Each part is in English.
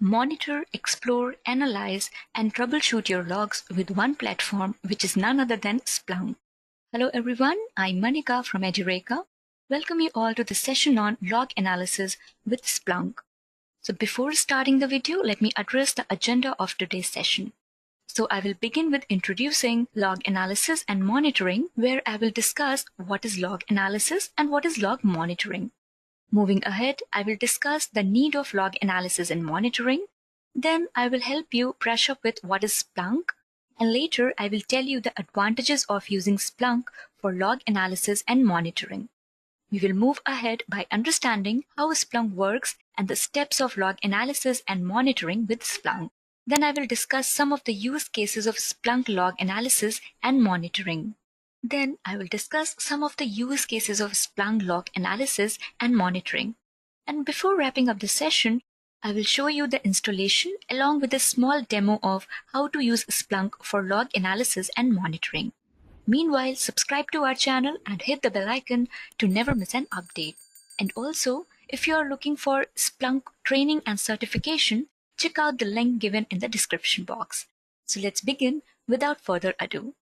Monitor, explore, analyze, and troubleshoot your logs with one platform, which is none other than Splunk. Hello everyone, I'm Manika from Edureka. Welcome you all to the session on log analysis with Splunk. So before starting the video, let me address the agenda of today's session. So I will begin with introducing log analysis and monitoring, where I will discuss what is log analysis and what is log monitoring. Moving ahead, I will discuss the need of log analysis and monitoring. Then I will help you brush up with what is Splunk. And later, I will tell you the advantages of using Splunk for log analysis and monitoring. We will move ahead by understanding how Splunk works and the steps of log analysis and monitoring with Splunk. Then I will discuss some of the use cases of Splunk log analysis and monitoring. Then I will discuss some of the use cases of Splunk log analysis and monitoring. And before wrapping up the session, I will show you the installation along with a small demo of how to use Splunk for log analysis and monitoring. Meanwhile, subscribe to our channel and hit the bell icon to never miss an update. And also, if you are looking for Splunk training and certification, check out the link given in the description box. So let's begin without further ado.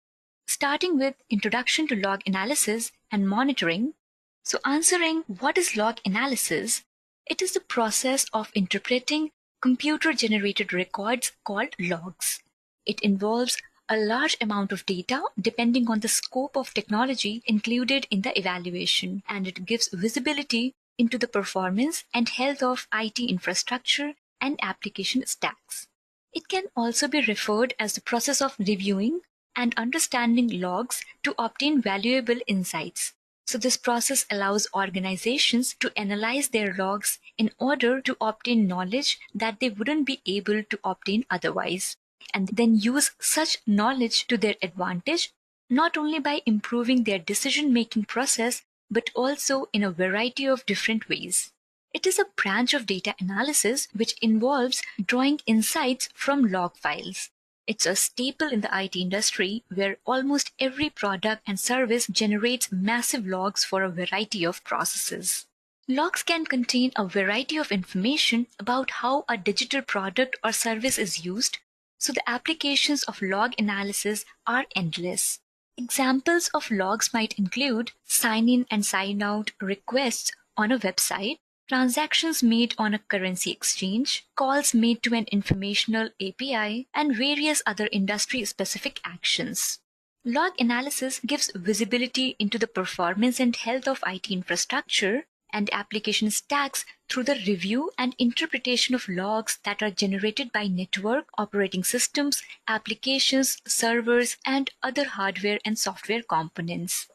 Starting with Introduction to Log Analysis and Monitoring. So answering what is log analysis? It is the process of interpreting computer-generated records called logs. It involves a large amount of data depending on the scope of technology included in the evaluation, and it gives visibility into the performance and health of IT infrastructure and application stacks. It can also be referred as the process of reviewing and understanding logs to obtain valuable insights. So this process allows organizations to analyze their logs in order to obtain knowledge that they wouldn't be able to obtain otherwise, and then use such knowledge to their advantage, not only by improving their decision-making process, but also in a variety of different ways. It is a branch of data analysis which involves drawing insights from log files. It's a staple in the IT industry where almost every product and service generates massive logs for a variety of processes. Logs can contain a variety of information about how a digital product or service is used, so the applications of log analysis are endless. Examples of logs might include sign-in and sign-out requests on a website, transactions made on a currency exchange, calls made to an informational API, and various other industry-specific actions. Log analysis gives visibility into the performance and health of IT infrastructure and application stacks through the review and interpretation of logs that are generated by network, operating systems, applications, servers, and other hardware and software components.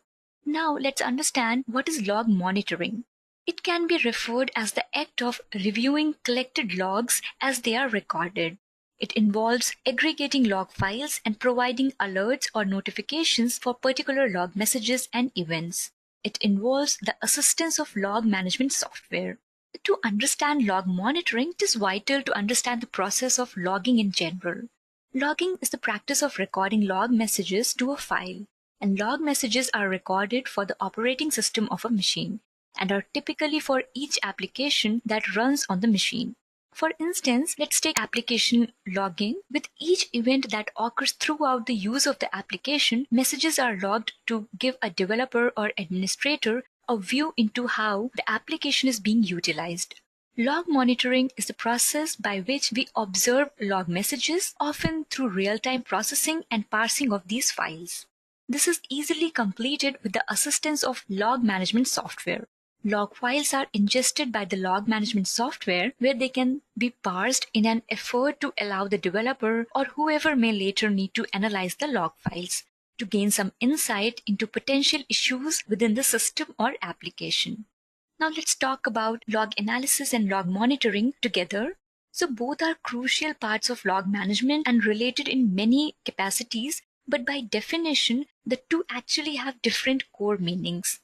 Now let's understand what is log monitoring. It can be referred as the act of reviewing collected logs as they are recorded. It involves aggregating log files and providing alerts or notifications for particular log messages and events. It involves the assistance of log management software. To understand log monitoring, it is vital to understand the process of logging in general. Logging is the practice of recording log messages to a file, and log messages are recorded for the operating system of a machine and are typically for each application that runs on the machine. For instance, let's take application logging. With each event that occurs throughout the use of the application, messages are logged to give a developer or administrator a view into how the application is being utilized. Log monitoring is the process by which we observe log messages, often through real-time processing and parsing of these files. This is easily completed with the assistance of log management software. Log files are ingested by the log management software, where they can be parsed in an effort to allow the developer or whoever may later need to analyze the log files to gain some insight into potential issues within the system or application. Now let's talk about log analysis and log monitoring together. So both are crucial parts of log management and related in many capacities, but by definition, the two actually have different core meanings.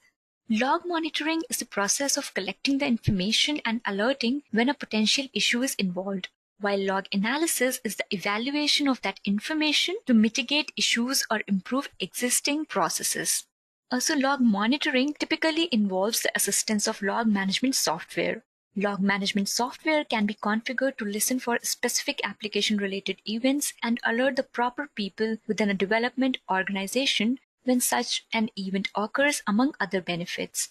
Log monitoring is the process of collecting the information and alerting when a potential issue is involved, while log analysis is the evaluation of that information to mitigate issues or improve existing processes. Also, log monitoring typically involves the assistance of log management software. Log management software can be configured to listen for specific application-related events and alert the proper people within a development organization when such an event occurs, among other benefits.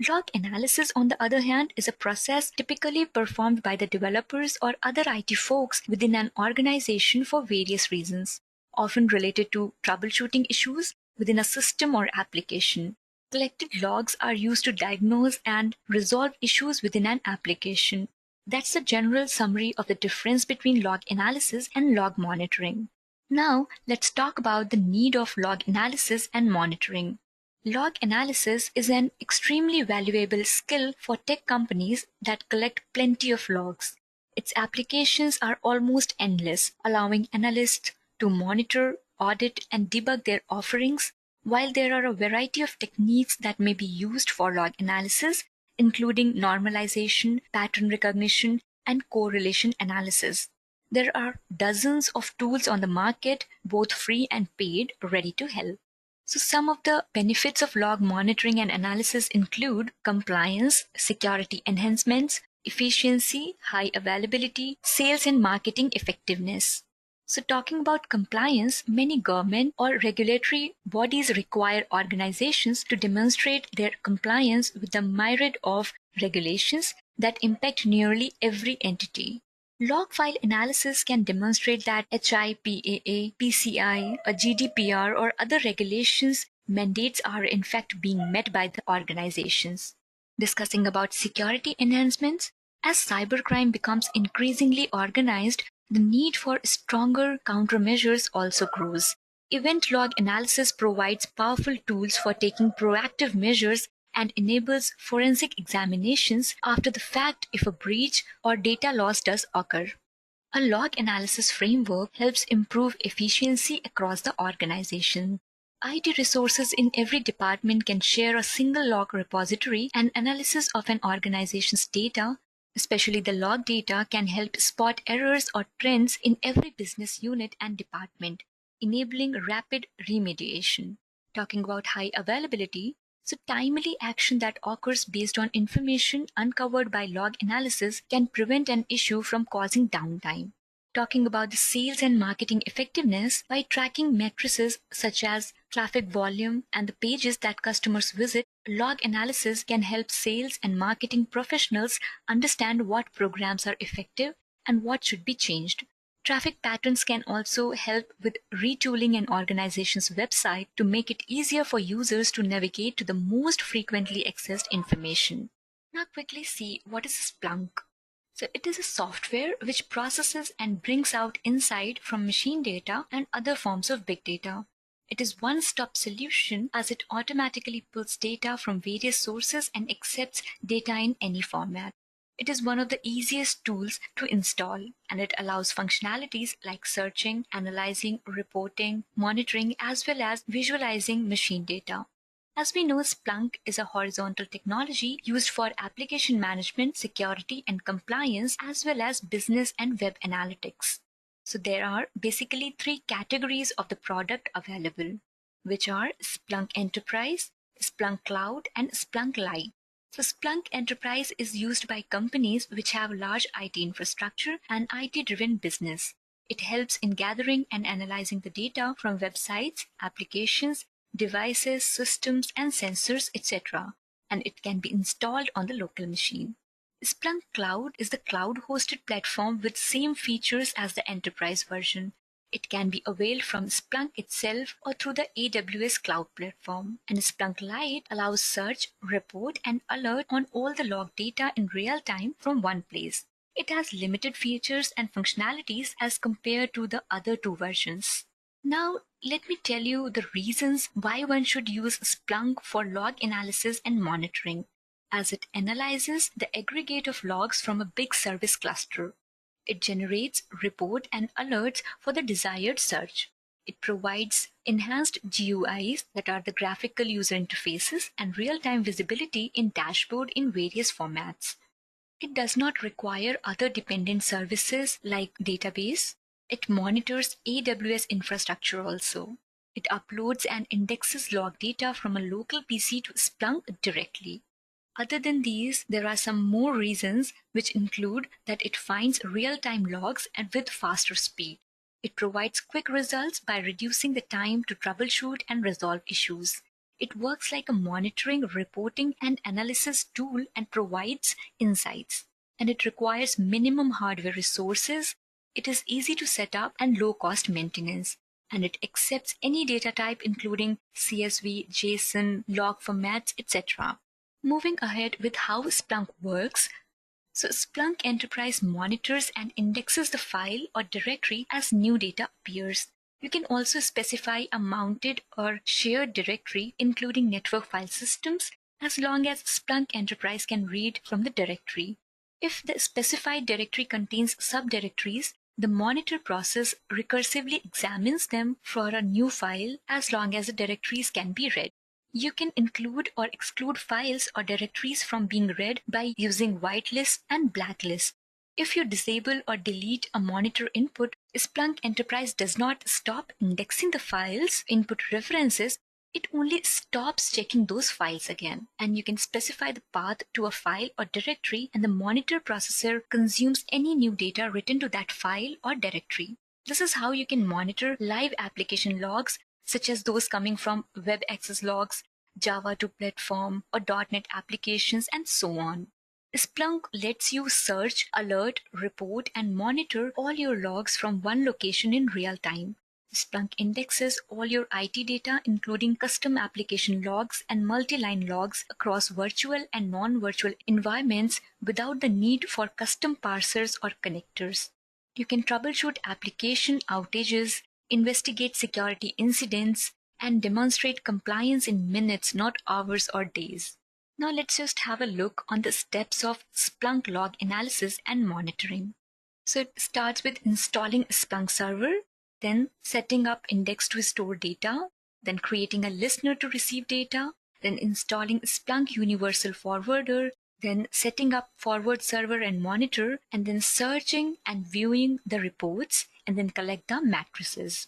Log analysis, on the other hand, is a process typically performed by the developers or other IT folks within an organization for various reasons, often related to troubleshooting issues within a system or application. Collected logs are used to diagnose and resolve issues within an application. That's the general summary of the difference between log analysis and log monitoring. Now, let's talk about the need of log analysis and monitoring. Log analysis is an extremely valuable skill for tech companies that collect plenty of logs. Its applications are almost endless, allowing analysts to monitor, audit, and debug their offerings. While there are a variety of techniques that may be used for log analysis, including normalization, pattern recognition, and correlation analysis, there are dozens of tools on the market, both free and paid, ready to help. So some of the benefits of log monitoring and analysis include compliance, security enhancements, efficiency, high availability, sales and marketing effectiveness. So talking about compliance, many government or regulatory bodies require organizations to demonstrate their compliance with the myriad of regulations that impact nearly every entity. Log file analysis can demonstrate that HIPAA, PCI, a GDPR, or other regulations mandates are in fact being met by the organizations. Discussing about security enhancements, as cybercrime becomes increasingly organized, the need for stronger countermeasures also grows. Event log analysis provides powerful tools for taking proactive measures and enables forensic examinations after the fact if a breach or data loss does occur. A log analysis framework helps improve efficiency across the organization. IT resources in every department can share a single log repository, and analysis of an organization's data, especially the log data, can help spot errors or trends in every business unit and department, enabling rapid remediation. Talking about high availability, so timely action that occurs based on information uncovered by log analysis can prevent an issue from causing downtime. Talking about the sales and marketing effectiveness, by tracking matrices such as traffic volume and the pages that customers visit, log analysis can help sales and marketing professionals understand what programs are effective and what should be changed. Traffic patterns can also help with retooling an organization's website to make it easier for users to navigate to the most frequently accessed information. Now quickly see what is Splunk. So it is a software which processes and brings out insight from machine data and other forms of big data. It is one-stop solution as it automatically pulls data from various sources and accepts data in any format. It is one of the easiest tools to install, and it allows functionalities like searching, analyzing, reporting, monitoring, as well as visualizing machine data. As we know, Splunk is a horizontal technology used for application management, security, and compliance, as well as business and web analytics. So there are basically three categories of the product available, which are Splunk Enterprise, Splunk Cloud, and Splunk Lite. So Splunk Enterprise is used by companies which have large IT infrastructure and IT-driven business. It helps in gathering and analyzing the data from websites, applications, devices, systems, and sensors, etc., and it can be installed on the local machine. Splunk Cloud is the cloud-hosted platform with same features as the enterprise version. It can be availed from Splunk itself or through the AWS cloud platform. And Splunk Lite allows search, report, and alert on all the log data in real time from one place. It has limited features and functionalities as compared to the other two versions. Now, let me tell you the reasons why one should use Splunk for log analysis and monitoring, as it analyzes the aggregate of logs from a big service cluster. It generates report and alerts for the desired search. It provides enhanced GUIs, that are the graphical user interfaces, and real-time visibility in dashboard in various formats. It does not require other dependent services like database. It monitors AWS infrastructure also. It uploads and indexes log data from a local PC to Splunk directly. Other than these, there are some more reasons, which include that it finds real-time logs and with faster speed. It provides quick results by reducing the time to troubleshoot and resolve issues. It works like a monitoring, reporting, and analysis tool and provides insights. And it requires minimum hardware resources. It is easy to set up and low-cost maintenance. And it accepts any data type including CSV, JSON, log formats, etc. Moving ahead with how Splunk works. So Splunk Enterprise monitors and indexes the file or directory as new data appears. You can also specify a mounted or shared directory, including network file systems, as long as Splunk Enterprise can read from the directory. If the specified directory contains subdirectories, the monitor process recursively examines them for a new file as long as the directories can be read. You can include or exclude files or directories from being read by using whitelist and blacklist. If you disable or delete a monitor input, Splunk Enterprise does not stop indexing the file's input references. It only stops checking those files again. And you can specify the path to a file or directory, and the monitor processor consumes any new data written to that file or directory. This is how you can monitor live application logs, such as those coming from web access logs, Java 2 platform, or .NET applications, and so on. Splunk lets you search, alert, report, and monitor all your logs from one location in real time. Splunk indexes all your IT data, including custom application logs and multi-line logs across virtual and non-virtual environments without the need for custom parsers or connectors. You can troubleshoot application outages, investigate security incidents, and demonstrate compliance in minutes, not hours or days. Now let's just have a look on the steps of Splunk log analysis and monitoring. So it starts with installing a Splunk server, then setting up index to store data, then creating a listener to receive data, then installing Splunk Universal Forwarder, then setting up forward server and monitor, and then searching and viewing the reports, and then collect the matrices.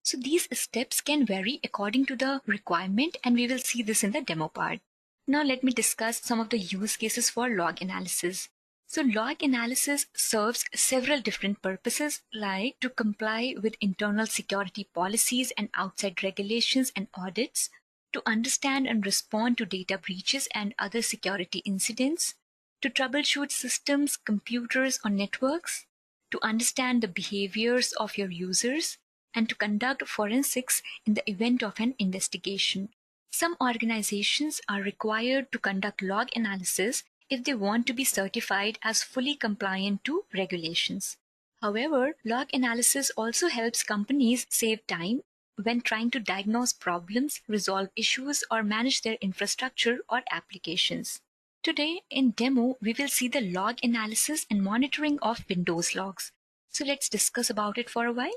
So these steps can vary according to the requirement, and we will see this in the demo part. Now let me discuss some of the use cases for log analysis. So log analysis serves several different purposes, like to comply with internal security policies and outside regulations and audits, to understand and respond to data breaches and other security incidents, to troubleshoot systems, computers, or networks, to understand the behaviors of your users, and to conduct forensics in the event of an investigation. Some organizations are required to conduct log analysis if they want to be certified as fully compliant to regulations. However, log analysis also helps companies save time when trying to diagnose problems, resolve issues, or manage their infrastructure or applications. Today, in demo, we will see the log analysis and monitoring of Windows logs. So let's discuss about it for a while.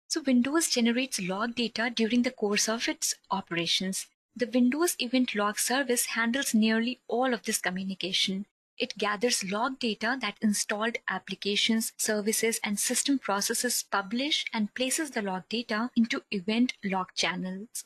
So Windows generates log data during the course of its operations. The Windows Event Log service handles nearly all of this communication. It gathers log data that installed applications, services, and system processes publish and places the log data into event log channels.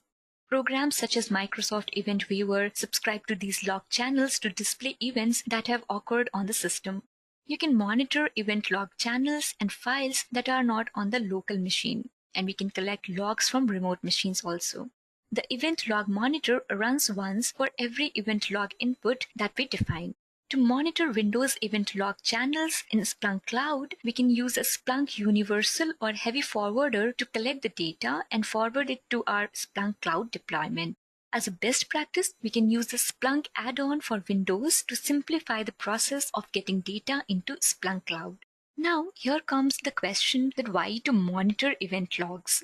Programs such as Microsoft Event Viewer subscribe to these log channels to display events that have occurred on the system. You can monitor event log channels and files that are not on the local machine, and we can collect logs from remote machines also. The event log monitor runs once for every event log input that we define. To monitor Windows event log channels in Splunk Cloud, we can use a Splunk Universal or Heavy Forwarder to collect the data and forward it to our Splunk Cloud deployment. As a best practice, we can use the Splunk add-on for Windows to simplify the process of getting data into Splunk Cloud. Now, here comes the question that why to monitor event logs.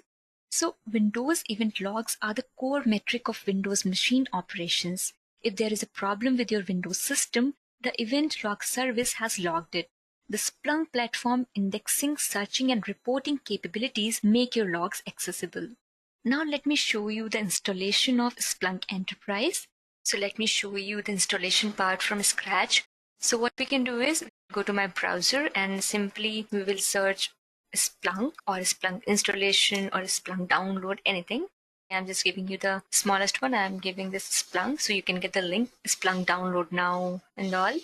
So Windows event logs are the core metric of Windows machine operations. If there is a problem with your Windows system, the event log service has logged it. The Splunk platform indexing, searching, and reporting capabilities make your logs accessible. Now let me show you the installation of Splunk Enterprise. So let me show you the installation part from scratch. So what we can do is go to my browser and simply we will search Splunk or Splunk installation or Splunk download, anything. I'm just giving you the smallest one. I'm giving this Splunk, so you can get the link, Splunk download now and all.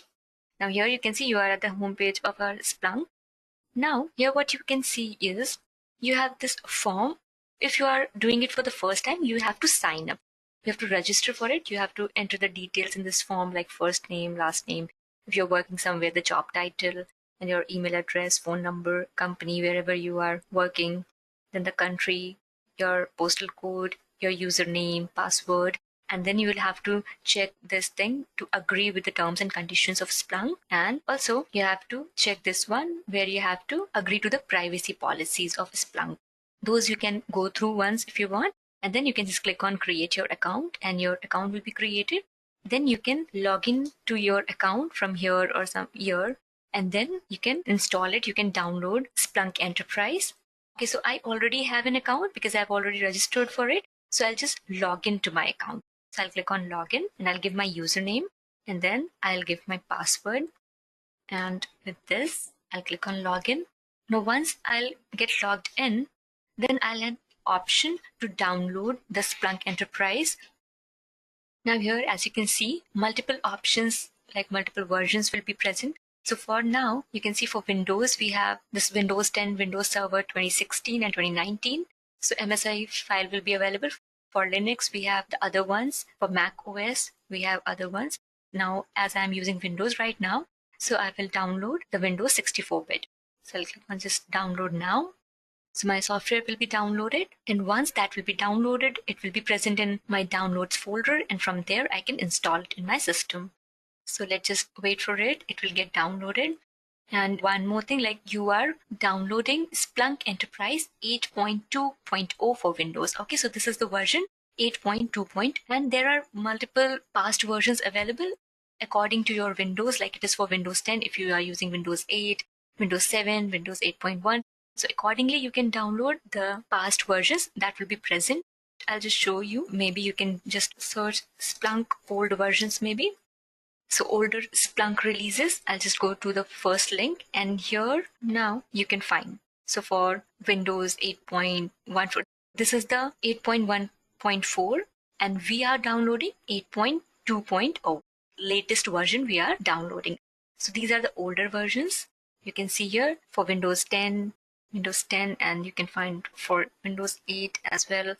Now here you can see you are at the home page of our Splunk. Now here what you can see is you have this form. If you are doing it for the first time, you have to sign up. You have to register for it. You have to enter the details in this form like first name, last name. If you're working somewhere, the job title and your email address, phone number, company, wherever you are working, then the country, your postal code, your username, password, and then you will have to check this thing to agree with the terms and conditions of Splunk. And also you have to check this one where you have to agree to the privacy policies of Splunk. Those you can go through once if you want, and then you can just click on create your account and your account will be created. Then you can log in to your account from here or some here, and then you can install it. You can download Splunk Enterprise. Okay, so I already have an account because I've already registered for it. So I'll just log into my account. So I'll click on login and I'll give my username and then I'll give my password. And with this, I'll click on login. Now, once I'll get logged in, then I'll have option to download the Splunk Enterprise. Now here, as you can see, multiple options like multiple versions will be present. So for now, you can see for Windows, we have this Windows 10, Windows Server 2016 and 2019. So MSI file will be available. For Linux, we have the other ones. For Mac OS, we have other ones. Now, as I'm using Windows right now, so I will download the Windows 64-bit. So I'll click on just download now. So my software will be downloaded, and once that will be downloaded, it will be present in my downloads folder, and from there I can install it in my system. So let's just wait for it. It will get downloaded. And one more thing, like you are downloading Splunk Enterprise 8.2.0 for Windows. Okay, so this is the version 8.2. And there are multiple past versions available according to your Windows, like it is for Windows 10 if you are using Windows 8, Windows 7, Windows 8.1. So accordingly, you can download the past versions that will be present. I'll just show you. Maybe you can just search Splunk old versions maybe. So older Splunk releases, I'll just go to the first link and here now you can find. So for Windows 8.1, this is the 8.1.4 and we are downloading 8.2.0, latest version we are downloading. So these are the older versions. You can see here for Windows 10, and you can find for Windows 8 as well.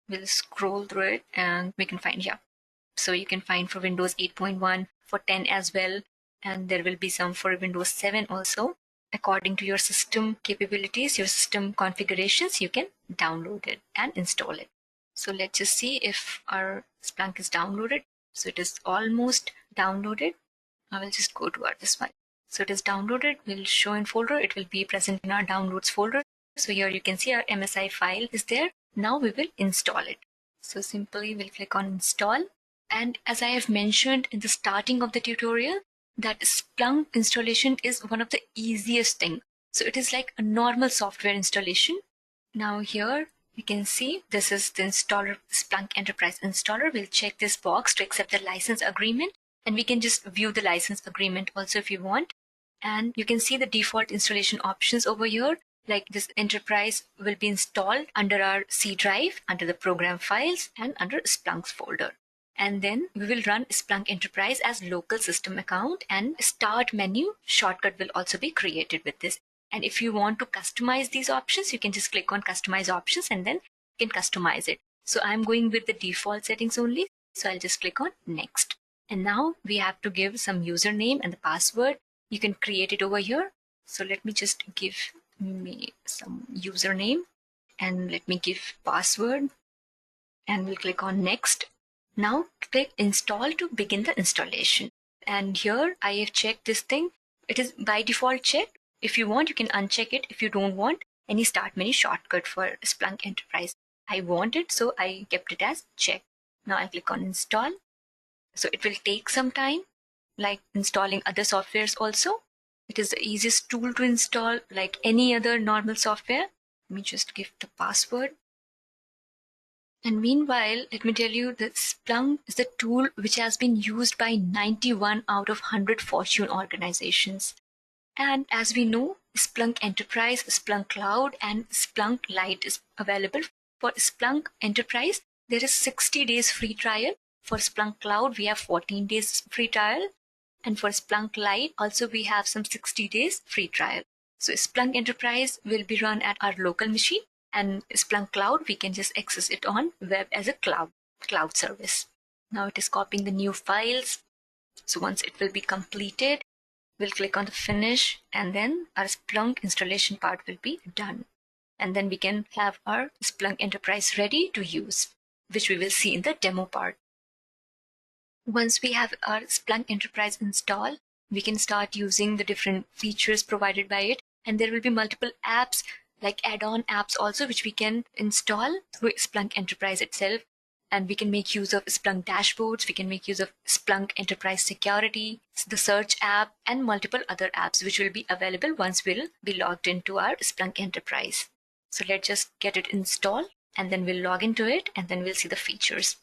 We'll scroll through it and we can find, yeah. So you can find for Windows 8.1, for 10 as well, and there will be some for Windows 7 also. According to your system capabilities, your system configurations, you can download it and install it. So let's just see if our Splunk is downloaded. So it is almost downloaded. I will just go to this one. So it is downloaded, will show in folder. It will be present in our downloads folder. So here you can see our MSI file is there. Now we will install it. So simply we'll click on install. And as I have mentioned in the starting of the tutorial, that Splunk installation is one of the easiest thing. So it is like a normal software installation. Now here you can see this is the installer, Splunk Enterprise installer. We'll check this box to accept the license agreement, and we can just view the license agreement also if you want. And you can see the default installation options over here. Like this enterprise will be installed under our C drive, under the program files, and under Splunk's folder. And then we will run Splunk Enterprise as local system account, and start menu shortcut will also be created with this. And if you want to customize these options, you can just click on customize options and then you can customize it. So I'm going with the default settings only. So I'll just click on next. And now we have to give some username and the password. You can create it over here. So let me just give me some username and let me give password and we'll click on next. Now click install to begin the installation. And here I have checked this thing. It is by default checked. If you want, you can uncheck it. If you don't want any start menu shortcut for Splunk Enterprise. I want it, so I kept it as checked. Now I click on install. So it will take some time, like installing other softwares also. It is the easiest tool to install like any other normal software. Let me just give the password. And meanwhile, let me tell you that Splunk is the tool which has been used by 91 out of 100 Fortune organizations. And as we know, Splunk Enterprise, Splunk Cloud, and Splunk Lite is available For Splunk Enterprise, there is 60 days free trial. For Splunk Cloud, we have 14 days free trial. And for Splunk Lite, also we have some 60 days free trial. So Splunk Enterprise will be run at our local machine, and Splunk Cloud, we can just access it on web as a cloud service. Now it is copying the new files. So once it will be completed, we'll click on the finish, and then our Splunk installation part will be done. And then we can have our Splunk Enterprise ready to use, which we will see in the demo part. Once we have our Splunk Enterprise installed, we can start using the different features provided by it. And there will be multiple apps, like add-on apps also, which we can install through Splunk Enterprise itself. And we can make use of Splunk dashboards, we can make use of Splunk Enterprise Security, the search app, and multiple other apps which will be available once we'll be logged into our Splunk Enterprise. So let's just get it installed, and then we'll log into it, and then we'll see the features.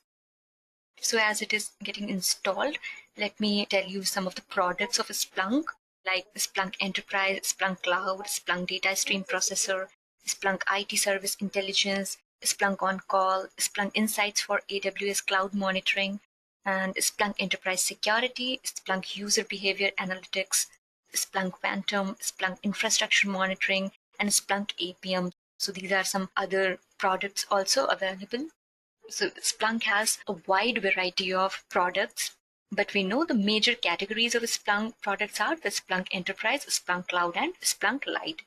So as it is getting installed, let me tell you some of the products of Splunk, like Splunk Enterprise, Splunk Cloud, Splunk Data Stream Processor, Splunk IT Service Intelligence, Splunk On Call, Splunk Insights for AWS Cloud Monitoring, and Splunk Enterprise Security, Splunk User Behavior Analytics, Splunk Phantom, Splunk Infrastructure Monitoring, and Splunk APM. So these are some other products also available. So Splunk has a wide variety of products, but we know the major categories of Splunk products are the Splunk Enterprise, Splunk Cloud, and Splunk Lite.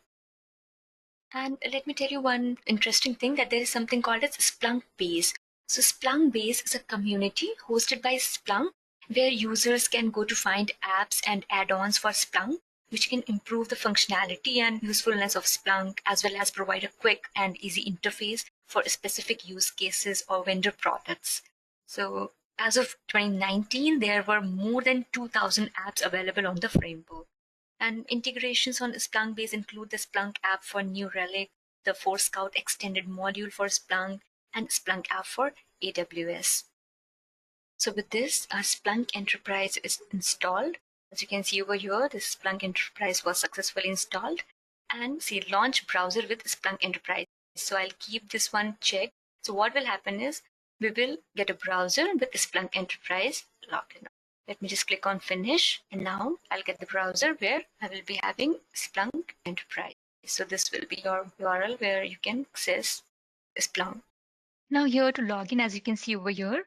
And let me tell you one interesting thing, that there is something called as Splunk Base. So Splunk Base is a community hosted by Splunk where users can go to find apps and add-ons for Splunk, which can improve the functionality and usefulness of Splunk, as well as provide a quick and easy interface for specific use cases or vendor products. So as of 2019, there were more than 2,000 apps available on the framework. And integrations on Splunk Base include the Splunk app for New Relic, the Forescout extended module for Splunk, and Splunk app for AWS. So with this, our Splunk Enterprise is installed. As you can see over here, the Splunk Enterprise was successfully installed. And see, launch browser with Splunk Enterprise. So I'll keep this one checked. So what will happen is, we will get a browser with Splunk Enterprise logged in. Let me just click on finish, and now I'll get the browser where I will be having Splunk Enterprise. So this will be your URL where you can access Splunk. Now here to log in, as you can see over here,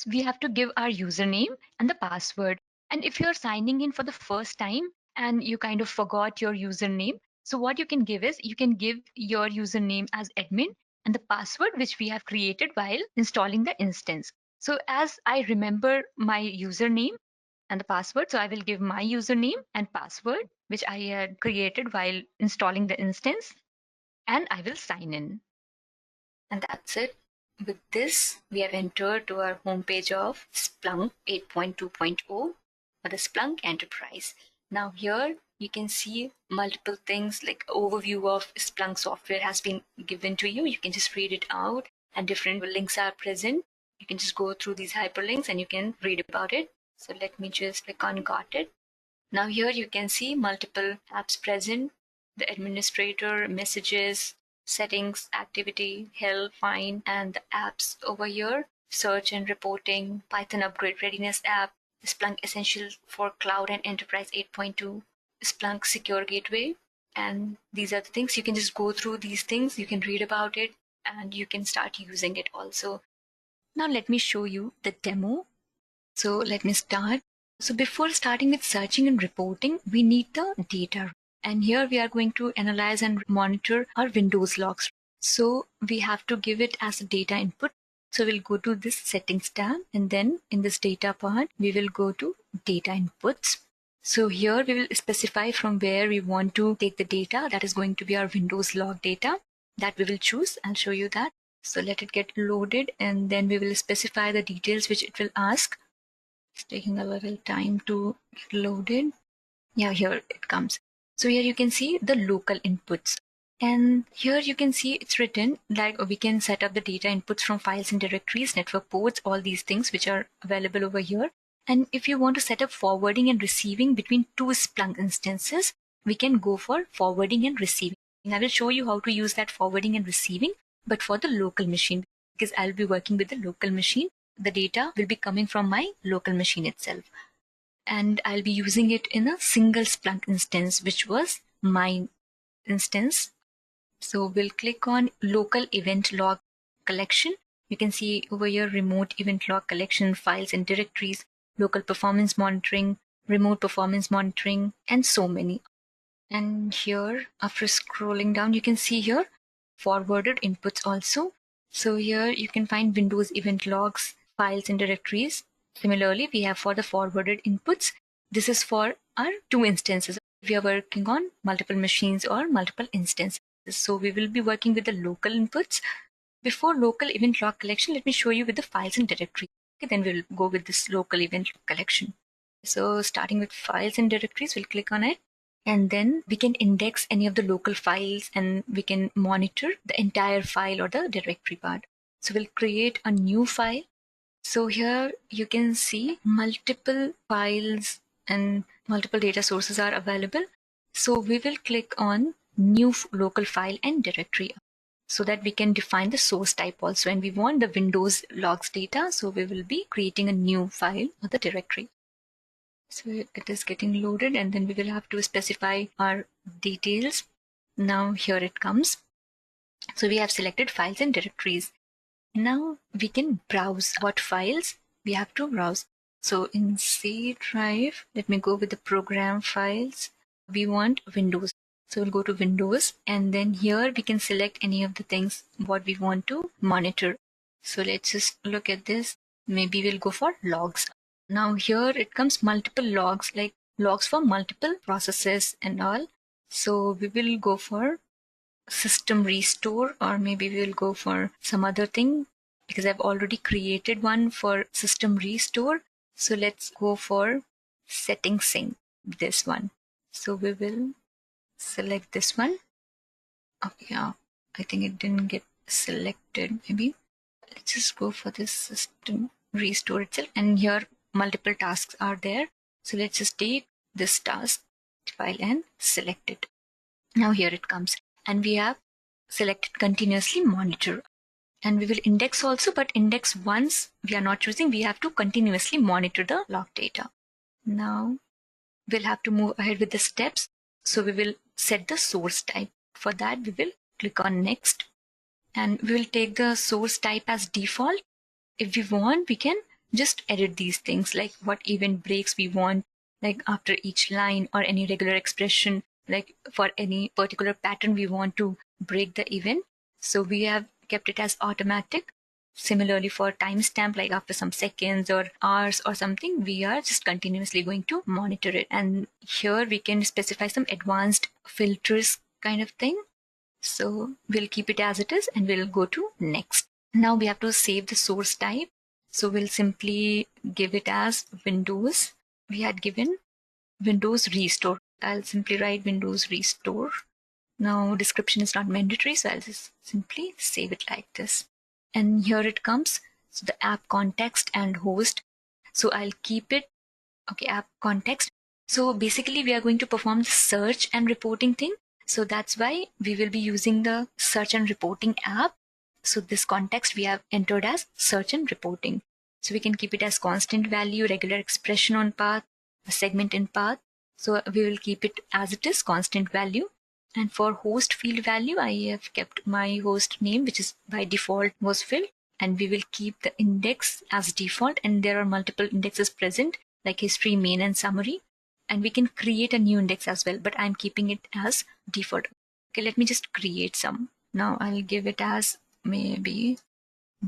we have to give our username and the password. And if you're signing in for the first time and you kind of forgot your username, so what you can give is, you can give your username as admin and the password which we have created while installing the instance. So as I remember my username and the password, so I will give my username and password which I had created while installing the instance, and I will sign in. And that's it. With this, we have entered to our homepage of Splunk 8.2.0 or the Splunk Enterprise. Now here you can see multiple things, like overview of Splunk software has been given to you. You can just read it out, and different links are present. You can just go through these hyperlinks and you can read about it. So let me just click on Got It. Now here you can see multiple apps present, the administrator, messages, settings, activity, help, find, and the apps over here, search and reporting, Python upgrade readiness app, Splunk Essentials for Cloud and Enterprise 8.2, Splunk Secure Gateway. And these are the things. You can just go through these things, you can read about it, and you can start using it also. Now let me show you the demo. So let me start. So before starting with searching and reporting, we need the data. And here we are going to analyze and monitor our Windows logs. So we have to give it as a data input. So we'll go to this settings tab, and then in this data part, we will go to data inputs. So here we will specify from where we want to take the data. That is going to be our Windows log data that we will choose. I'll show you that. So let it get loaded, and then we will specify the details which it will ask. It's taking a little time to get loaded. Yeah, here it comes. So here you can see the local inputs. And here you can see it's written like we can set up the data inputs from files and directories, network ports, all these things which are available over here. And if you want to set up forwarding and receiving between two Splunk instances, we can go for forwarding and receiving. I will show you how to use that forwarding and receiving but for the local machine, because I'll be working with the local machine, the data will be coming from my local machine itself. And I'll be using it in a single Splunk instance, which was my instance. So we'll click on local event log collection. You can see over here remote event log collection, files and directories, local performance monitoring, remote performance monitoring, and so many. And here, after scrolling down, you can see here forwarded inputs also. So here you can find Windows event logs, files and directories. Similarly, we have for the forwarded inputs. This is for our two instances. We are working on multiple machines or multiple instances. So we will be working with the local inputs. Before local event log collection, let me show you with the files and directories. Okay, then we'll go with this local event collection. So starting with files and directories, we'll click on it. And then we can index any of the local files and we can monitor the entire file or the directory part. So we'll create a new file. So here you can see multiple files and multiple data sources are available. So we will click on new local file and directory so that we can define the source type also. And we want the Windows logs data. So we will be creating a new file or the directory. So it is getting loaded and then we will have to specify our details. Now here it comes. So we have selected files and directories. Now we can browse what files we have to browse. So in C drive, let me go with the program files. We want Windows. So we'll go to Windows and then here we can select any of the things what we want to monitor. So let's just look at this. Maybe we'll go for logs. Now here it comes multiple logs, like logs for multiple processes and all. So we will go for system restore, or maybe we'll go for some other thing because I've already created one for system restore. So let's go for setting sync, this one. So we will select this one. Oh yeah, I think it didn't get selected. Maybe let's just go for this system restore itself. And here multiple tasks are there. So let's just take this task file and select it. Now here it comes. And we have selected continuously monitor. And we will index also, but index once we are not choosing, we have to continuously monitor the log data. Now we'll have to move ahead with the steps. So we will set the source type. For that, we will click on next. And we will take the source type as default. If we want, we can just edit these things, like what event breaks we want, like after each line, or any regular expression, like for any particular pattern we want to break the event. So we have kept it as automatic. Similarly for timestamp, like after some seconds or hours or something, we are just continuously going to monitor it. And here we can specify some advanced filters kind of thing. So we'll keep it as it is and we'll go to next. Now we have to save the source type. So we'll simply give it as Windows. We had given Windows Restore. I'll simply write Windows Restore. Now description is not mandatory, so I'll just simply save it like this. And here it comes. So the app context and host. So I'll keep it, okay, app context. So basically we are going to perform the search and reporting thing. So that's why we will be using the search and reporting app. So this context we have entered as search and reporting. So we can keep it as constant value, regular expression on path, a segment in path. So we will keep it as it is, constant value. And for host field value, I have kept my host name, which is by default was filled. And we will keep the index as default. And there are multiple indexes present, like history, main, and summary. And we can create a new index as well, but I'm keeping it as default. Okay, let me just create some. Now I'll give it as maybe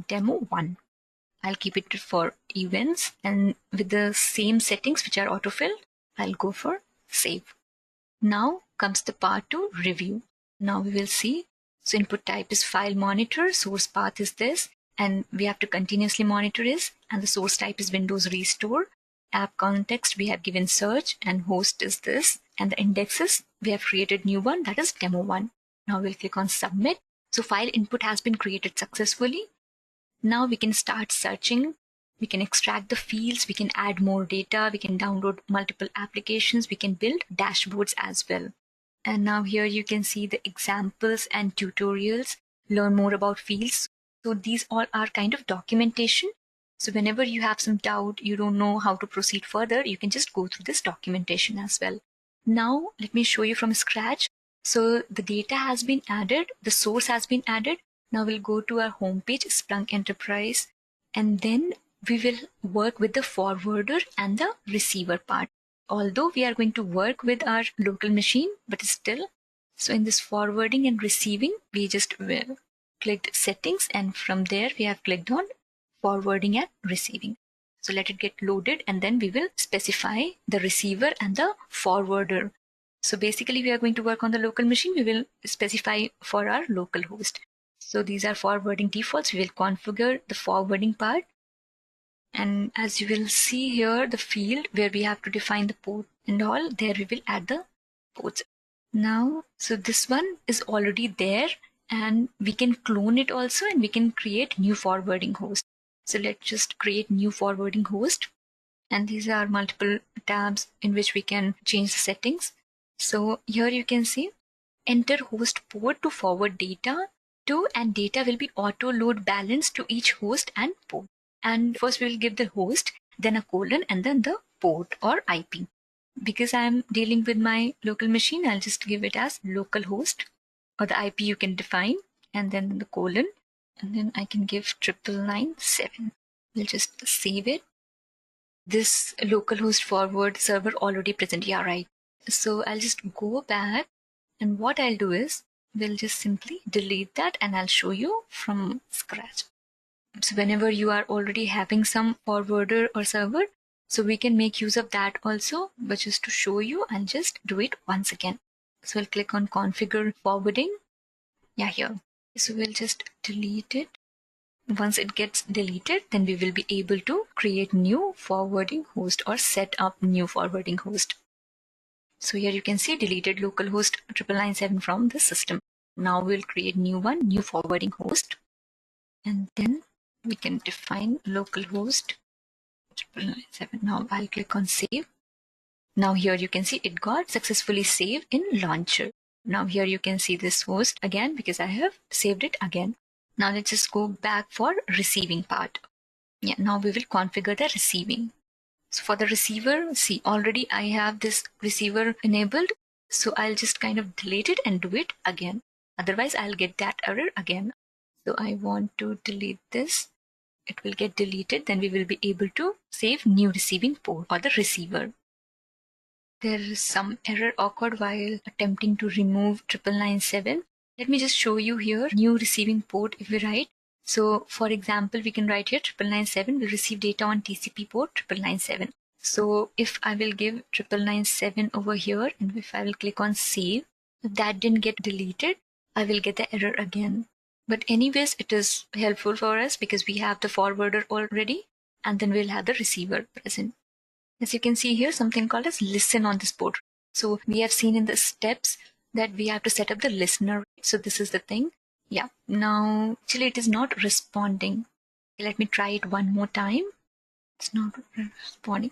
demo 1. I'll keep it for events, and with the same settings which are autofilled, I'll go for save. Now comes the part to review. Now we will see. So input type is file monitor, source path is this, and we have to continuously monitor this, and the source type is Windows Restore. App context we have given search, and host is this, and the indexes we have created new one, that is demo 1. Now we'll click on submit. So file input has been created successfully. Now we can start searching. We can extract the fields, we can add more data, we can download multiple applications, we can build dashboards as well. And now here you can see the examples and tutorials. learn more about fields. So these all are kind of documentation. So whenever you have some doubt, you don't know how to proceed further, you can just go through this documentation as well. Now let me show you from scratch. So the data has been added, the source has been added. Now we'll go to our home page, Splunk Enterprise, and then we will work with the forwarder and the receiver part. Although we are going to work with our local machine, but still, so in this forwarding and receiving, we just clicked settings, and from there we have clicked on forwarding and receiving. So let it get loaded, and then we will specify the receiver and the forwarder. So basically we are going to work on the local machine. We will specify for our local host. So these are forwarding defaults. We will configure the forwarding part. And as you will see here, the field where we have to define the port and all, there we will add the ports. Now, so this one is already there, and we can clone it also, and we can create new forwarding host. So let's just create new forwarding host. And these are multiple tabs in which we can change the settings. So here you can see enter host port to forward data to, and data will be auto load balanced to each host and port. And first we will give the host, then a colon, and then the port or IP. Because I'm dealing with my local machine, I'll just give it as localhost, or the IP you can define, and then the colon, and then I can give 999.7. We'll just save it. This localhost forward server already present. Yeah, right. So I'll just go back, and what I'll do is we'll just simply delete that, and I'll show you from scratch. So whenever you are already having some forwarder or server, so we can make use of that also, but just to show you, I'll just do it once again. So I'll click on configure forwarding. Yeah, here. So we'll just delete it. Once it gets deleted, then we will be able to create new forwarding host or set up new forwarding host. So here you can see deleted localhost 999.7 from the system. Now we'll create new one, new forwarding host, and then we can define localhost 999.7. Now I'll click on save. Now here you can see it got successfully saved in launcher. Now here you can see this host again because I have saved it again. Now let's just go back for receiving part. Yeah, now we will configure the receiving. So for the receiver, see already I have this receiver enabled. So I'll just kind of delete it and do it again. Otherwise I'll get that error again. So I want to delete this. It will get deleted. Then we will be able to save new receiving port or the receiver. There is some error occurred while attempting to remove 999.7. Let me just show you here new receiving port if we write. So for example, we can write here 999.7 will receive data on TCP port 999.7. So if I will give 999.7 over here, and if I will click on save, if that didn't get deleted, I will get the error again. But anyways, it is helpful for us because we have the forwarder already, and then we'll have the receiver present. As you can see here, something called as listen on this port. So we have seen in the steps that we have to set up the listener. So this is the thing. Yeah. Now, actually it is not responding. Let me try it one more time. It's not responding.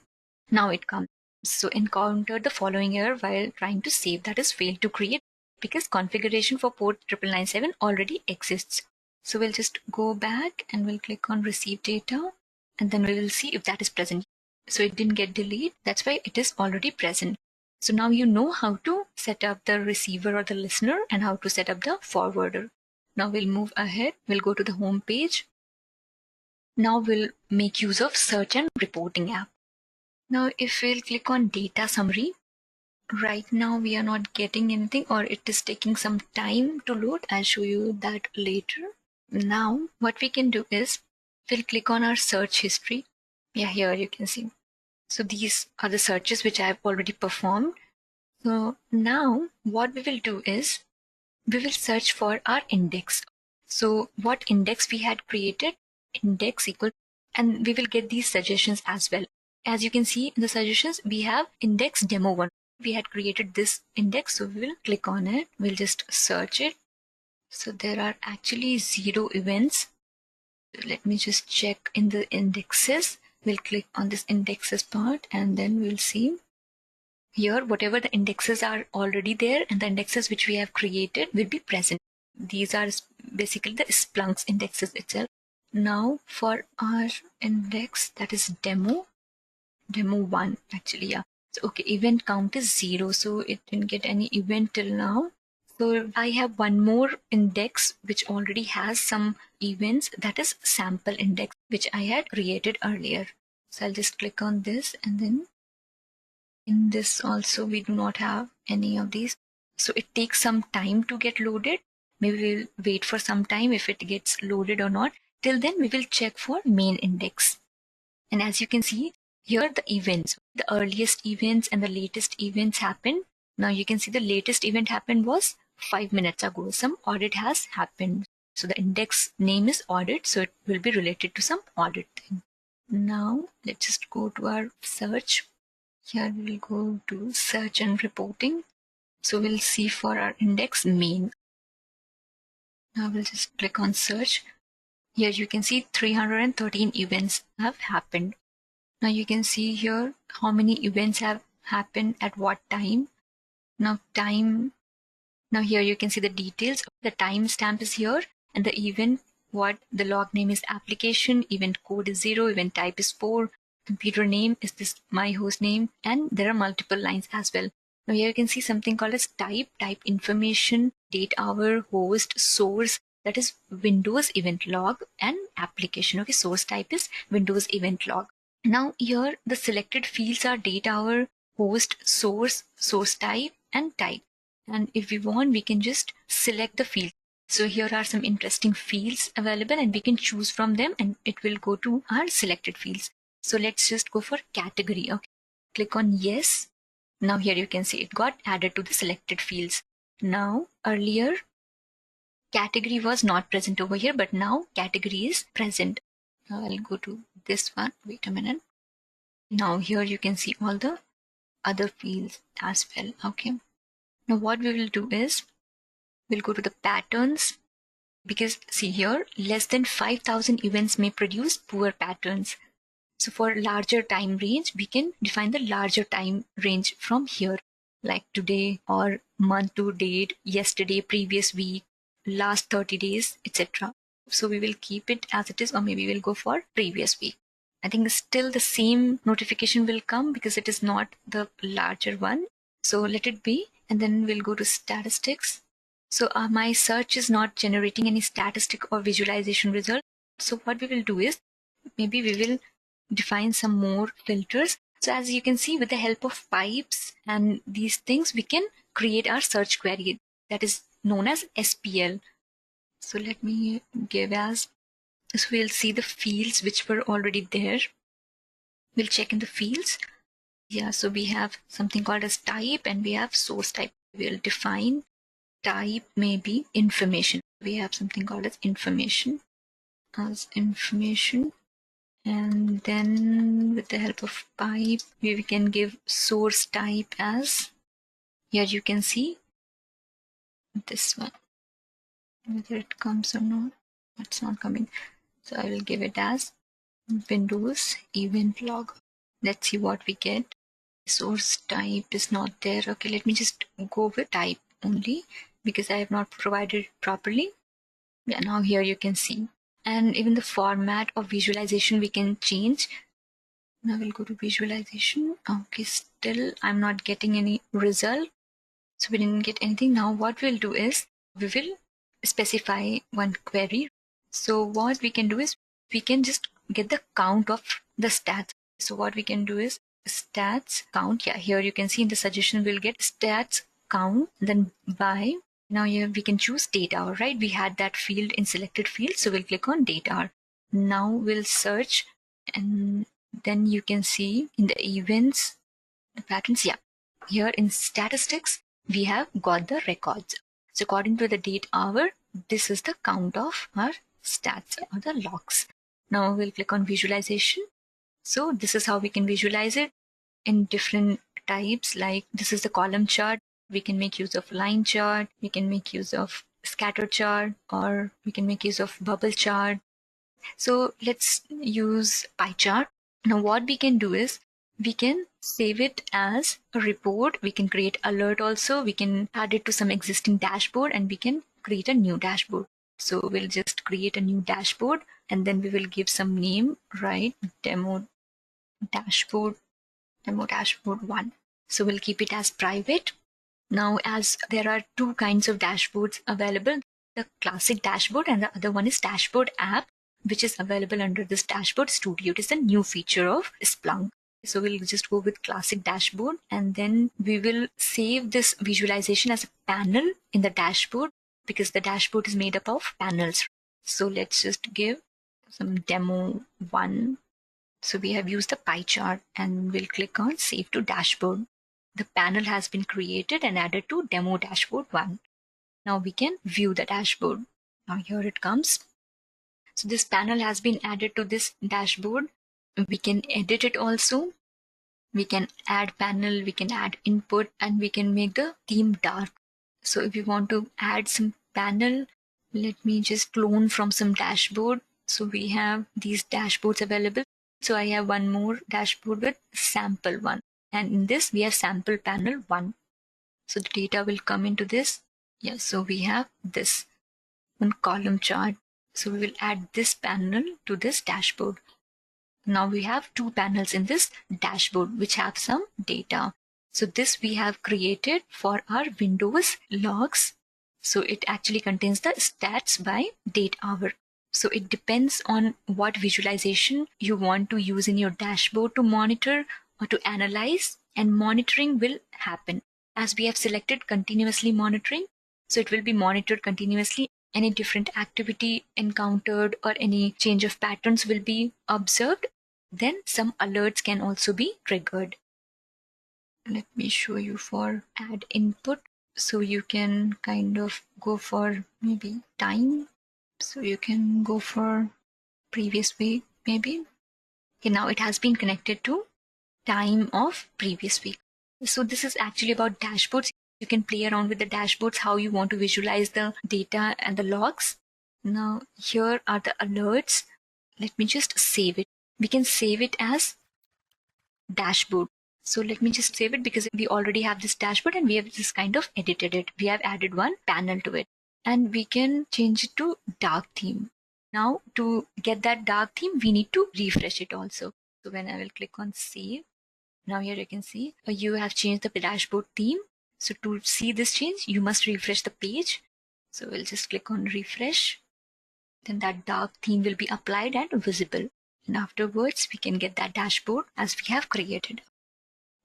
Now it comes. So encountered the following error while trying to save, that is failed to create, because configuration for port 999.7 already exists. So we'll just go back and we'll click on receive data, and then we will see if that is present. So it didn't get deleted. That's why it is already present. So now you know how to set up the receiver or the listener and how to set up the forwarder. Now we'll move ahead. We'll go to the home page. Now we'll make use of search and reporting app. Now if we'll click on data summary, right now we are not getting anything, or it is taking some time to load. I'll show you that later. Now what we can do is we'll click on our search history. Yeah, here you can see. So these are the searches which I have already performed. So now what we will do is we will search for our index. So what index we had created, index equal, and we will get these suggestions as well. As you can see in the suggestions, we have index demo 1. We had created this index, so we will click on it. We'll just search it. So there are actually 0 events. Let me just check in the indexes. We'll click on this indexes part, and then we'll see here whatever the indexes are already there and the indexes which we have created will be present. these are basically the Splunk's indexes itself. Now for our index, that is demo 1 actually, yeah. So okay, event count is 0, so it didn't get any event till now. So I have one more index which already has some events, that is sample index, which I had created earlier. So I'll just click on this, and then in this also we do not have any of these. So it takes some time to get loaded. Maybe we'll wait for some time if it gets loaded or not. Till then we will check for main index. And as you can see here, the events, the earliest events and the latest events happen. Now you can see the latest event happened was 5 minutes ago. Some audit has happened. So the index name is audit, so it will be related to some audit thing. Now let's just go to our search. Here we'll go to search and reporting. So we'll see for our index main. Now we'll just click on search. Here you can see 313 events have happened. Now you can see here how many events have happened at what time. Now here you can see the details. The timestamp is here, and the event, what the log name is application, event code is 0, event type is 4, computer name is this my host name, and there are multiple lines as well. Now here you can see something called as type information, date, hour, host, source, that is Windows event log, and application. Okay, source type is Windows event log. Now here the selected fields are date, hour, host, source, source type, and type. And if we want, we can just select the field. So here are some interesting fields available, and we can choose from them, and it will go to our selected fields. So let's just go for category. Okay, click on yes. Now here you can see it got added to the selected fields. Now earlier category was not present over here, but now category is present. Now I'll go to this one. Wait a minute. Now here you can see all the other fields as well. Okay. Now what we will do is we'll go to the patterns, because see here less than 5,000 events may produce poor patterns. So for larger time range, we can define the larger time range from here, like today or month to date, yesterday, previous week, last 30 days, etc. So we will keep it as it is, or maybe we'll go for previous week. I think still the same notification will come because it is not the larger one. So let it be, and then we'll go to statistics. So my search is not generating any statistic or visualization result. So what we will do is maybe we will define some more filters. So as you can see, with the help of pipes and these things, we can create our search query that is known as SPL. So let me give as, so we'll see the fields which were already there. We'll check in the fields. Yeah, so we have something called as type, and we have source type. We'll define type maybe information. We have something called as information, and then with the help of pipe we can give source type as, here you can see this one, whether it comes or not. It's not coming, so I will give it as Windows event log. Let's see what we get. Source type is not there. Okay, let me just go with type only because I have not provided it properly. Yeah, now here you can see, and even the format of visualization we can change. Now we'll go to visualization. Okay, still I'm not getting any result, so we didn't get anything. Now what we'll do is we will specify one query. So what we can do is we can just get the count of the stats. So what we can do is stats count. Yeah, here you can see in the suggestion we'll get stats count, then by. Now here we can choose date hour, right? We had that field in selected field, so we'll click on date hour. Now we'll search, and then you can see in the events, the patterns. Yeah, here in statistics we have got the records. So according to the date hour, this is the count of our stats or the logs. Now we'll click on visualization. So this is how we can visualize it in different types. Like this is the column chart. We can make use of line chart, we can make use of scatter chart, or we can make use of bubble chart. So let's use pie chart. Now what we can do is we can save it as a report. We can create alert also. We can add it to some existing dashboard, and we can create a new dashboard. So we'll just create a new dashboard and then we will give some name, right? Demo dashboard 1. So we'll keep it as private. Now, as there are two kinds of dashboards available, the classic dashboard and the other one is dashboard app, which is available under this dashboard studio. It is a new feature of Splunk. So we'll just go with classic dashboard and then we will save this visualization as a panel in the dashboard because the dashboard is made up of panels. So let's just give some demo 1. So we have used the pie chart and we'll click on save to dashboard. The panel has been created and added to demo dashboard 1. Now we can view the dashboard. Now here it comes. So this panel has been added to this dashboard. We can edit it also. We can add panel, we can add input, and we can make the theme dark. So if you want to add some panel, let me just clone from some dashboard. So we have these dashboards available. So I have one more dashboard with sample 1. And in this we have sample panel 1. So the data will come into this. Yeah, so we have this one column chart. So we will add this panel to this dashboard. Now we have 2 panels in this dashboard which have some data. So this we have created for our Windows logs. So it actually contains the stats by date hour. So it depends on what visualization you want to use in your dashboard to monitor or to analyze, and monitoring will happen. As we have selected continuously monitoring, so it will be monitored continuously. Any different activity encountered or any change of patterns will be observed. Then some alerts can also be triggered. Let me show you for add input. So you can kind of go for maybe time. So you can go for previous week maybe. Okay, now it has been connected to time of previous week. So this is actually about dashboards. You can play around with the dashboards, how you want to visualize the data and the logs. Now here are the alerts. Let me just save it. We can save it as dashboard. So let me just save it because we already have this dashboard and we have just kind of edited it. We have added one panel to it and we can change it to dark theme. Now to get that dark theme, we need to refresh it also. So when I will click on save, now here you can see you have changed the dashboard theme. So to see this change, you must refresh the page. So we'll just click on refresh. Then that dark theme will be applied and visible. And afterwards, we can get that dashboard as we have created.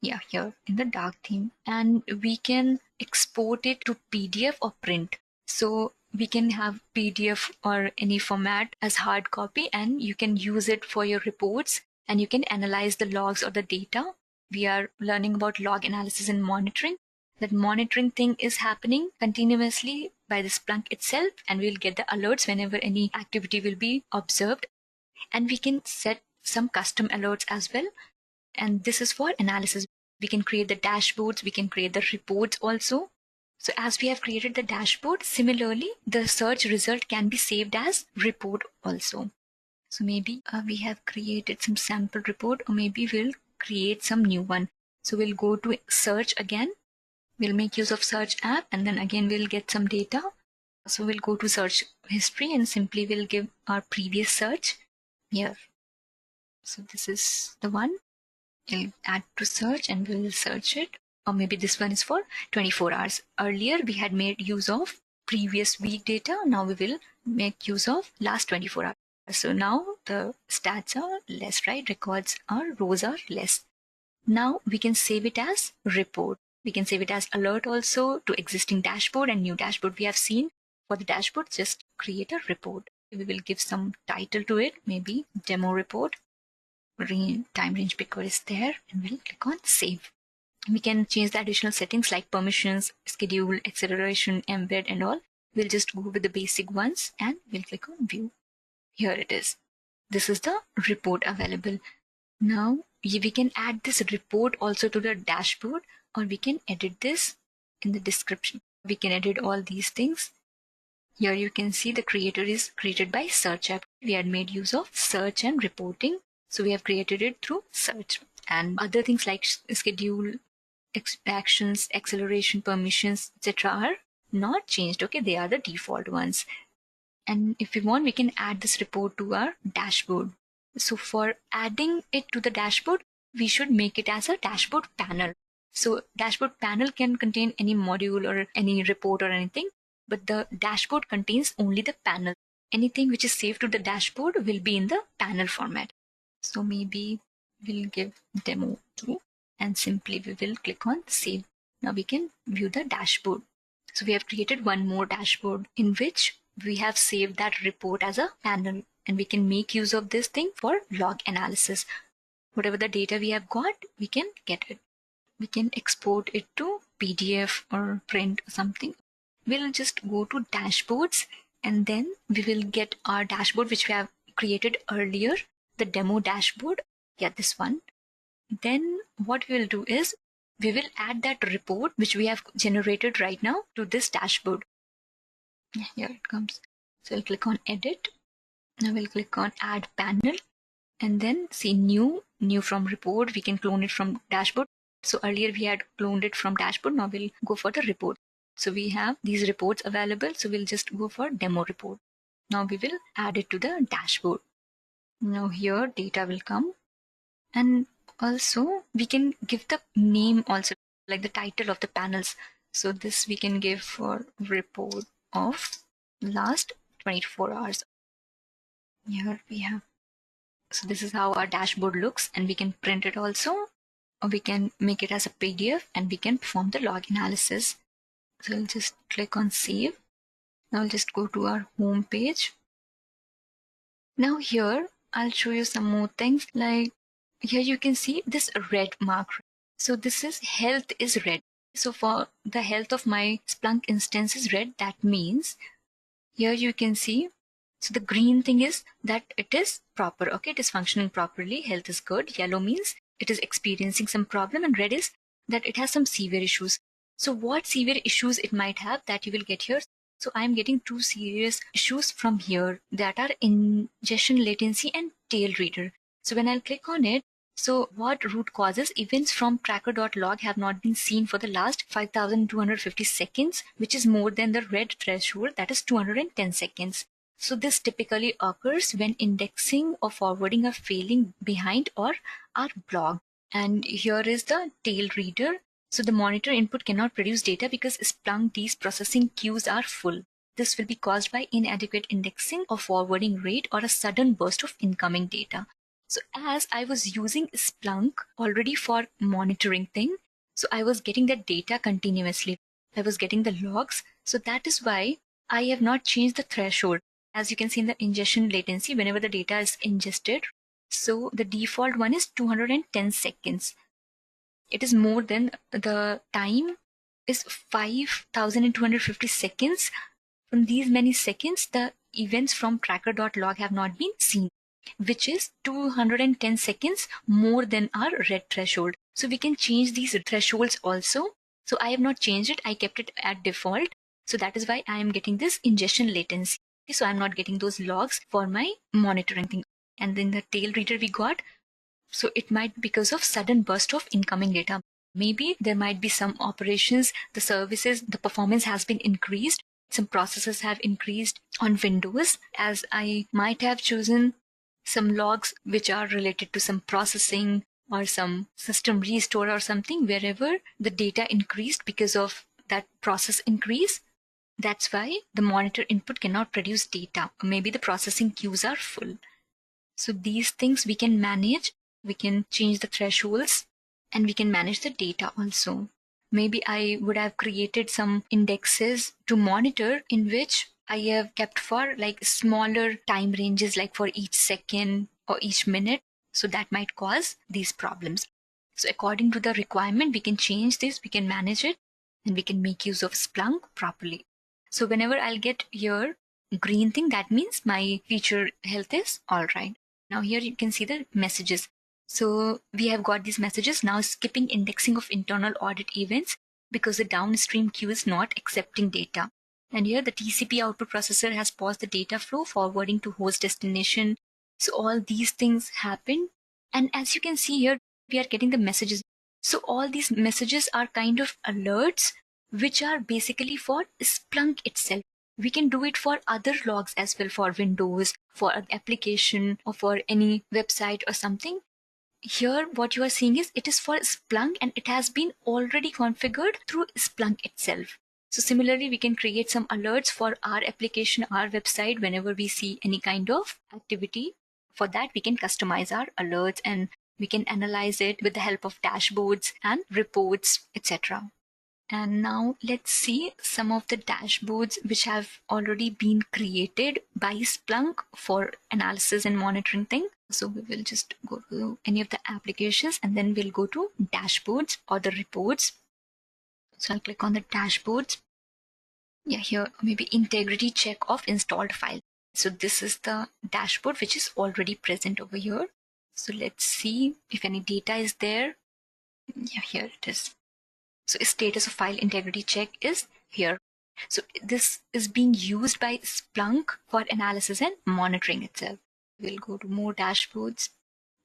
Yeah, here in the dark theme. And we can export it to PDF or print. So we can have PDF or any format as hard copy, and you can use it for your reports and you can analyze the logs or the data. We are learning about log analysis and monitoring. That monitoring thing is happening continuously by the Splunk itself, and we'll get the alerts whenever any activity will be observed. And we can set some custom alerts as well. And this is for analysis. We can create the dashboards, we can create the reports also. So as we have created the dashboard, similarly, the search result can be saved as report also. So maybe we have created some sample report, or maybe we'll create some new one. So we'll go to search again. We'll make use of search app and then again we'll get some data. So we'll go to search history and simply we'll give our previous search here. So this is the one. We'll add to search and we'll search it. Or maybe this one is for 24 hours. Earlier we had made use of previous week data. Now we will make use of last 24 hours. So now the stats are less, right? Records or rows are less. Now we can save it as report. We can save it as alert also to existing dashboard and new dashboard we have seen. For the dashboard, just create a report. We will give some title to it, maybe demo report. Time range picker is there and we'll click on save. We can change the additional settings like permissions, schedule, acceleration, embed and all. We'll just go with the basic ones and we'll click on view. Here it is. This is the report available. Now we can add this report also to the dashboard, or we can edit this in the description. We can edit all these things. Here you can see the creator is created by search app. We had made use of search and reporting. So we have created it through search, and other things like schedule, actions, acceleration, permissions, etc. are not changed. Okay, they are the default ones. And if we want, we can add this report to our dashboard. So for adding it to the dashboard, we should make it as a dashboard panel. So dashboard panel can contain any module or any report or anything, but the dashboard contains only the panel. Anything which is saved to the dashboard will be in the panel format. So maybe we'll give demo 2 and simply we will click on save. Now we can view the dashboard. So we have created one more dashboard in which we have saved that report as a panel, and we can make use of this thing for log analysis. Whatever the data we have got, we can get it. We can export it to PDF or print or something. We'll just go to dashboards and then we will get our dashboard which we have created earlier, the demo dashboard. Yeah, this one. Then what we will do is we will add that report which we have generated right now to this dashboard. Here it comes. So I'll click on edit. Now we'll click on add panel and then see new from report. We can clone it from dashboard. So earlier we had cloned it from dashboard. Now we'll go for the report. So we have these reports available. So we'll just go for demo report. Now we will add it to the dashboard. Now here data will come, and also we can give the name also, like the title of the panels. So this we can give for report of last 24 hours. Here we have. So this is how our dashboard looks, and we can print it also, or we can make it as a PDF and we can perform the log analysis. So I'll just click on save. Now I'll just go to our home page. Now here I'll show you some more things, like here you can see this red mark. So this is health is red. So for the health of my Splunk instance is red, that means here you can see, so the green thing is that it is proper, okay, it is functioning properly, health is good. Yellow means it is experiencing some problem, and red is that it has some severe issues. So what severe issues it might have, that you will get here. So I'm getting 2 serious issues from here, that are ingestion latency and tail reader. So when I'll click on it, so what root causes events from tracker.log have not been seen for the last 5250 seconds, which is more than the red threshold, that is 210 seconds. So this typically occurs when indexing or forwarding are failing behind or are blocked. And here is the tail reader. So the monitor input cannot produce data because Splunk's processing queues are full. This will be caused by inadequate indexing or forwarding rate or a sudden burst of incoming data. So as I was using Splunk already for monitoring thing, so I was getting that data continuously. I was getting the logs. So that is why I have not changed the threshold. As you can see in the ingestion latency, whenever the data is ingested, so the default one is 210 seconds. It is more than the time is 5250 seconds. From these many seconds, the events from tracker.log have not been seen, which is 210 seconds more than our red threshold. So we can change these thresholds also. So I have not changed it. I kept it at default. So that is why I am getting this ingestion latency. Okay, so I'm not getting those logs for my monitoring thing. And then the tail reader we got. So it might be because of sudden burst of incoming data. Maybe there might be some operations, the services, the performance has been increased. Some processes have increased on Windows, as I might have chosen some logs which are related to some processing or some system restore or something, wherever the data increased because of that process increase. That's why the monitor input cannot produce data. Or maybe the processing queues are full. So these things we can manage. We can change the thresholds and we can manage the data also. Maybe I would have created some indexes to monitor in which I have kept for like smaller time ranges, like for each second or each minute. So that might cause these problems. So according to the requirement, we can change this, we can manage it, and we can make use of Splunk properly. So whenever I'll get here green thing, that means my feature health is all right. Now here you can see the messages. So we have got these messages now, skipping indexing of internal audit events because the downstream queue is not accepting data. And here the TCP output processor has paused the data flow forwarding to host destination. So all these things happen. And as you can see here, we are getting the messages. So all these messages are kind of alerts which are basically for Splunk itself. We can do it for other logs as well, for Windows, for an application, or for any website or something. Here, what you are seeing is it is for Splunk and it has been already configured through Splunk itself. So similarly, we can create some alerts for our application, our website, whenever we see any kind of activity. For that, we can customize our alerts and we can analyze it with the help of dashboards and reports, etc. And now let's see some of the dashboards which have already been created by Splunk for analysis and monitoring thing. So we will just go to any of the applications and then we'll go to dashboards or the reports. So I'll click on the dashboards. Yeah, here maybe integrity check of installed file. So this is the dashboard which is already present over here. So let's see if any data is there. Yeah, here it is. So status of file integrity check is here. So this is being used by Splunk for analysis and monitoring itself. We'll go to more dashboards,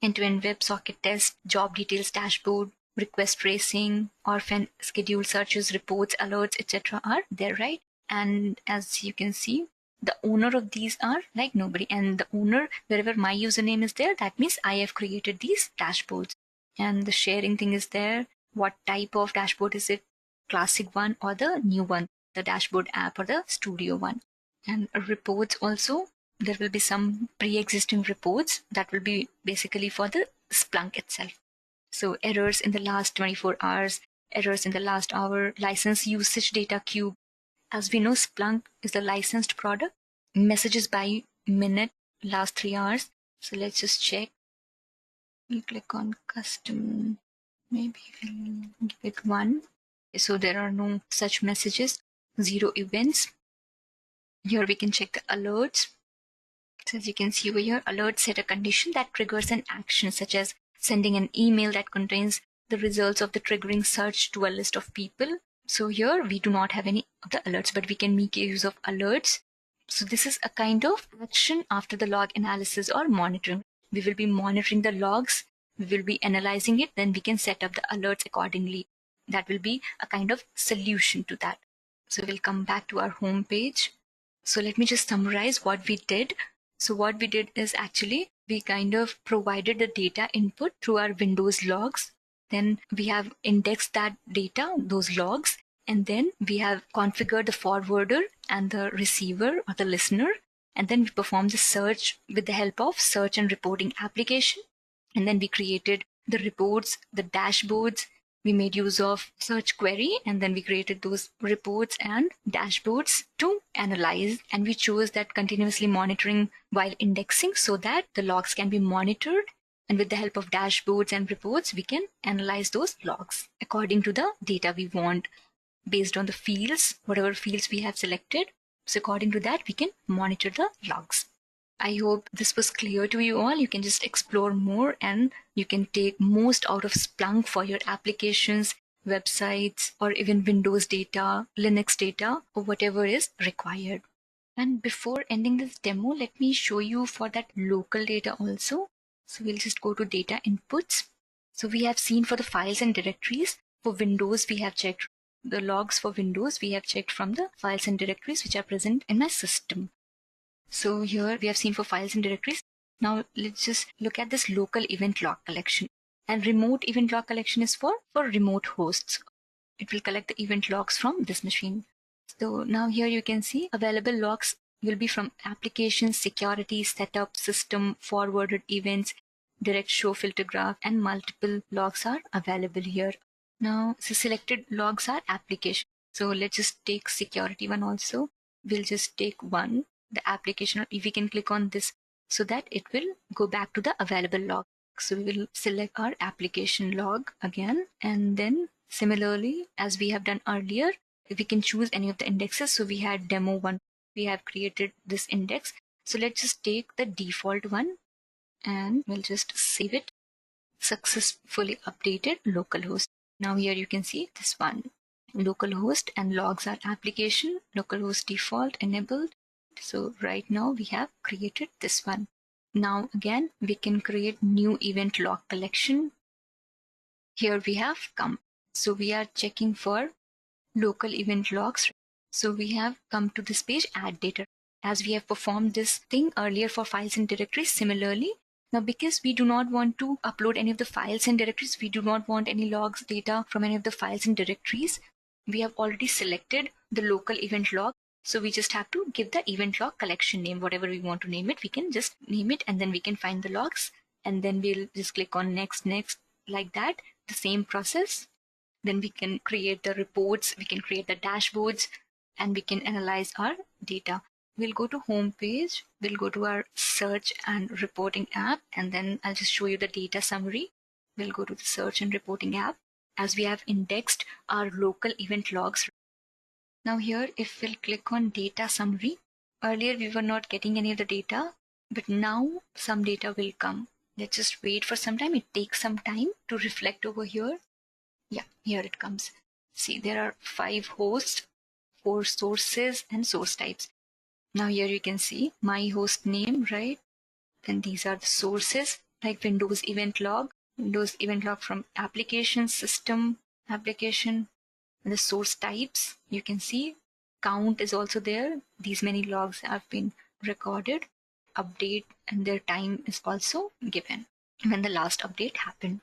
end-to-end WebSocket test, job details dashboard, request tracing, orphan schedule searches, reports, alerts, etc. are there, right? And as you can see, the owner of these are like nobody, and the owner, wherever my username is there, that means I have created these dashboards. And the sharing thing is there. What type of dashboard is it? Classic one or the new one, the dashboard app or the studio one. And reports also, there will be some pre-existing reports that will be basically for the Splunk itself. So errors in the last 24 hours, errors in the last hour, license usage data cube. As we know, Splunk is the licensed product. Messages by minute, last 3 hours. So let's just check. We'll click on custom. Maybe we'll give it 1. So there are no such messages, 0 events. Here we can check the alerts. So as you can see over here, alerts set a condition that triggers an action, such as sending an email that contains the results of the triggering search to a list of people. So here we do not have any of the alerts, but we can make use of alerts. So this is a kind of action after the log analysis or monitoring. We will be monitoring the logs. We will be analyzing it, then we can set up the alerts accordingly. That will be a kind of solution to that. So we'll come back to our home page. So let me just summarize what we did. So what we did is actually we kind of provided the data input through our Windows logs. Then we have indexed that data, those logs, and then we have configured the forwarder and the receiver or the listener. And then we perform the search with the help of search and reporting application. And then we created the reports, the dashboards. We made use of search query, and then we created those reports and dashboards to analyze. And we chose that continuously monitoring while indexing so that the logs can be monitored. And with the help of dashboards and reports, we can analyze those logs according to the data we want based on the fields, whatever fields we have selected. So according to that, we can monitor the logs. I hope this was clear to you all. You can just explore more and you can take most out of Splunk for your applications, websites, or even Windows data, Linux data, or whatever is required. And before ending this demo, let me show you for that local data also. So we'll just go to data inputs. So we have seen for the files and directories. For Windows, we have checked the logs for Windows. We have checked from the files and directories which are present in my system. So here we have seen for files and directories. Now let's just look at this local event log collection. And remote event log collection is for remote hosts. It will collect the event logs from this machine. So now here you can see available logs will be from applications, security, setup, system, forwarded events, direct show filter graph, and multiple logs are available here. Now the selected logs are application. So let's just take security one also. We'll just take one, the application. If we can click on this so that it will go back to the available log. So we will select our application log again, and then similarly as we have done earlier, if we can choose any of the indexes. So we had demo one, we have created this index. So let's just take the default one and we'll just save it. Successfully updated localhost. Now here you can see this one, localhost, and logs are application, localhost default enabled. So right now we have created this one. Now again we can create new event log collection. Here we have come. So we are checking for local event logs. So we have come to this page, add data. As we have performed this thing earlier for files and directories, similarly, now because we do not want to upload any of the files and directories, we do not want any logs data from any of the files and directories, we have already selected the local event log. So we just have to give the event log collection name, whatever we want to name it, we can just name it, and then we can find the logs, and then we'll just click on next, like that, the same process. Then we can create the reports, we can create the dashboards, and we can analyze our data. We'll go to home page, we'll go to our search and reporting app, and then I'll just show you the data summary. We'll go to the search and reporting app as we have indexed our local event logs. Now here, if we'll click on data summary, earlier we were not getting any of the data, but now some data will come. Let's just wait for some time. It takes some time to reflect over here. Yeah, here it comes. See, there are 5 hosts, 4 sources, and source types. Now here you can see my host name, right? Then these are the sources, like Windows event log from application, system, application. And the source types, you can see count is also there. These many logs have been recorded. Update and their time is also given when the last update happened.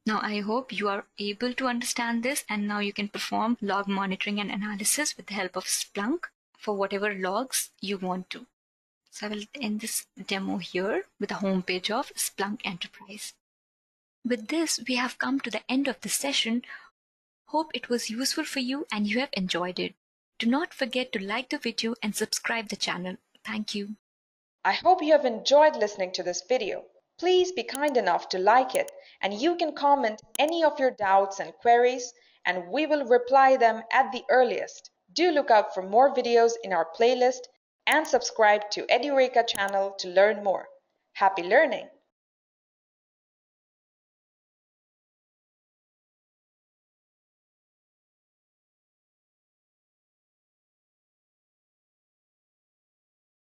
Now I hope you are able to understand this, and now you can perform log monitoring and analysis with the help of Splunk for whatever logs you want to. So I will end this demo here with the homepage of Splunk Enterprise. With this, we have come to the end of the session. Hope it was useful for you and you have enjoyed it. Do not forget to like the video and subscribe the channel. Thank you. I hope you have enjoyed listening to this video. Please be kind enough to like it, and you can comment any of your doubts and queries, and we will reply them at the earliest. Do look out for more videos in our playlist and subscribe to Edureka channel to learn more. Happy learning!